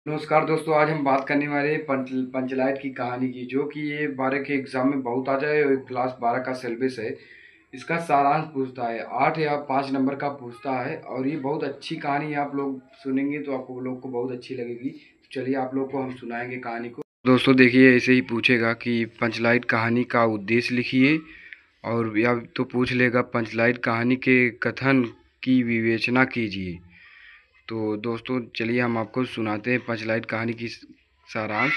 नमस्कार दोस्तों, आज हम बात करने वाले हैं पंचलाइट की कहानी की, जो कि ये 12 के एग्जाम में बहुत आ जाए। और क्लास 12 का सिलेबस है। इसका सारांश पूछता है, 8 या 5 नंबर का पूछता है। और ये बहुत अच्छी कहानी है, आप लोग सुनेंगे तो आपको लोग को बहुत अच्छी लगेगी। तो चलिए आप लोग को हम सुनाएंगे कहानी को। दोस्तों देखिए, ऐसे ही पूछेगा कि पंचलाइट कहानी का उद्देश्य लिखिए, और या तो पूछ लेगा पंचलाइट कहानी के कथन की विवेचना कीजिए। तो दोस्तों चलिए हम आपको सुनाते हैं पंचलाइट कहानी की सारांश,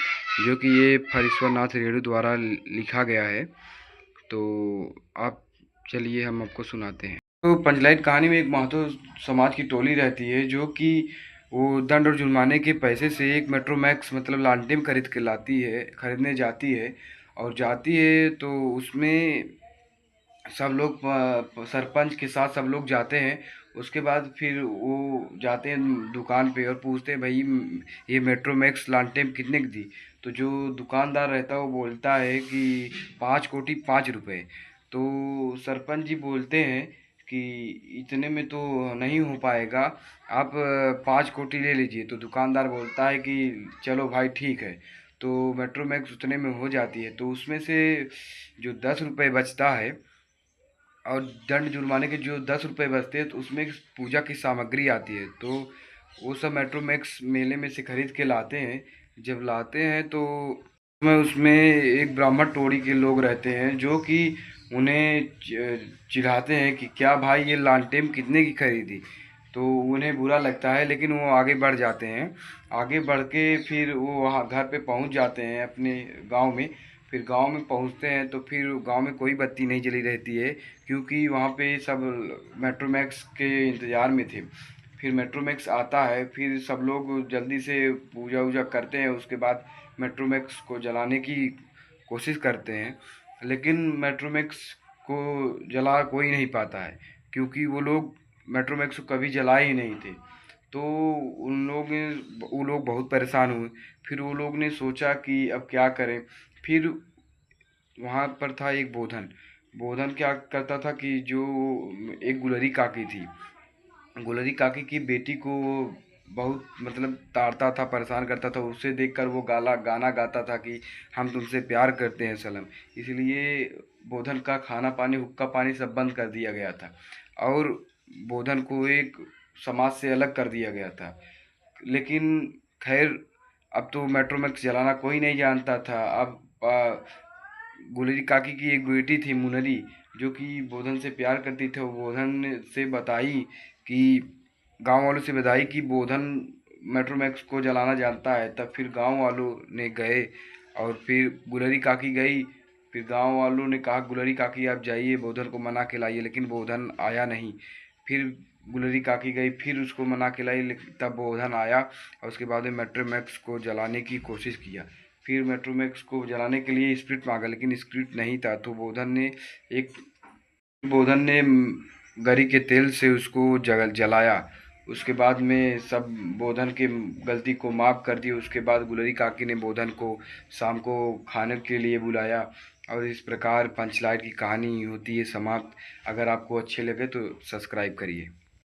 जो कि ये फरीश्वर नाथ रेणु द्वारा लिखा गया है। तो आप चलिए हम आपको सुनाते हैं। तो पंचलाइट कहानी में एक महतो समाज की टोली रहती है, जो कि वो दंड और जुर्माने के पैसे से एक मेट्रोमैक्स मतलब लालटेन खरीदने जाती है। और जाती है तो उसमें सब लोग सरपंच के साथ सब लोग जाते हैं। उसके बाद फिर वो जाते हैं दुकान पे और पूछते हैं, भाई ये मेट्रोमैक्स लालटेन कितने की दी। तो जो दुकानदार रहता है वो बोलता है कि 5 कोटी 5 रुपए। तो सरपंच जी बोलते हैं कि इतने में तो नहीं हो पाएगा, आप 5 कोटी ले लीजिए। तो दुकानदार बोलता है कि चलो भाई ठीक है। तो मेट्रोमैक्स उतने में हो जाती है। तो उसमें से जो 10 रुपये बचता है, और दंड जुर्माने के जो 10 रुपये बचते हैं, तो उसमें पूजा की सामग्री आती है। तो वो सब मेट्रोमैक्स मेले में से खरीद के लाते हैं। जब लाते हैं तो उसमें एक ब्राह्मण टोड़ी के लोग रहते हैं, जो कि उन्हें चिढ़ाते हैं कि क्या भाई ये लालटेन कितने की खरीदी। तो उन्हें बुरा लगता है, लेकिन वो आगे बढ़ जाते हैं। आगे बढ़ के फिर वो वहाँ घर पे पहुँच जाते हैं अपने गांव में। फिर गांव में पहुँचते हैं तो फिर गांव में कोई बत्ती नहीं जली रहती है, क्योंकि वहाँ पे सब मेट्रोमैक्स के इंतज़ार में थे। फिर मेट्रोमैक्स आता है, फिर सब लोग जल्दी से पूजा वूजा करते हैं। उसके बाद मेट्रोमैक्स को जलाने की कोशिश करते हैं, लेकिन मेट्रोमैक्स को जला कोई नहीं पाता है, क्योंकि वो मेट्रोमैक्स को कभी जलाए ही नहीं थे। तो वो लोग बहुत परेशान हुए। फिर वो लोग ने सोचा कि अब क्या करें। फिर वहाँ पर था एक बोधन। बोधन क्या करता था कि जो एक गुलरी काकी थी, गुलरी काकी की बेटी को बहुत मतलब ताड़ता था, परेशान करता था। उसे देखकर वो गाना गाता था कि हम तुमसे प्यार करते हैं सनम। इसलिए बोधन का खाना पानी हुक्का पानी सब बंद कर दिया गया था, और बोधन को एक समाज से अलग कर दिया गया था। लेकिन खैर, अब तो मेट्रोमैक्स जलाना कोई नहीं जानता था। अब गुलरी काकी की एक बेटी थी मुनरी, जो कि बोधन से प्यार करती थी। वो बोधन से बताई कि गांव वालों से बताई कि बोधन मेट्रोमैक्स को जलाना जानता है। तब फिर गांव वालों ने गए, और फिर गुलरी काकी गई। फिर गांव वालों ने कहा, गुलरी काकी आप जाइए, बोधन को मना के लाइए। लेकिन बोधन आया नहीं। फिर गुलरी काकी गई, फिर उसको मना के लाई, लेकिन तब बोधन आया। और उसके बाद में मेट्रोमैक्स को जलाने की कोशिश किया। फिर मेट्रोमैक्स को जलाने के लिए स्प्रिट मांगा, लेकिन स्प्रिट नहीं था। तो एक बोधन ने गरी के तेल से उसको जलाया। उसके बाद में सब बोधन के गलती को माफ़ कर दी। उसके बाद गुलरी काकी ने बोधन को शाम को खाने के लिए बुलाया। और इस प्रकार पंचलाइट की कहानी होती है समाप्त। अगर आपको अच्छे लगे तो सब्सक्राइब करिए।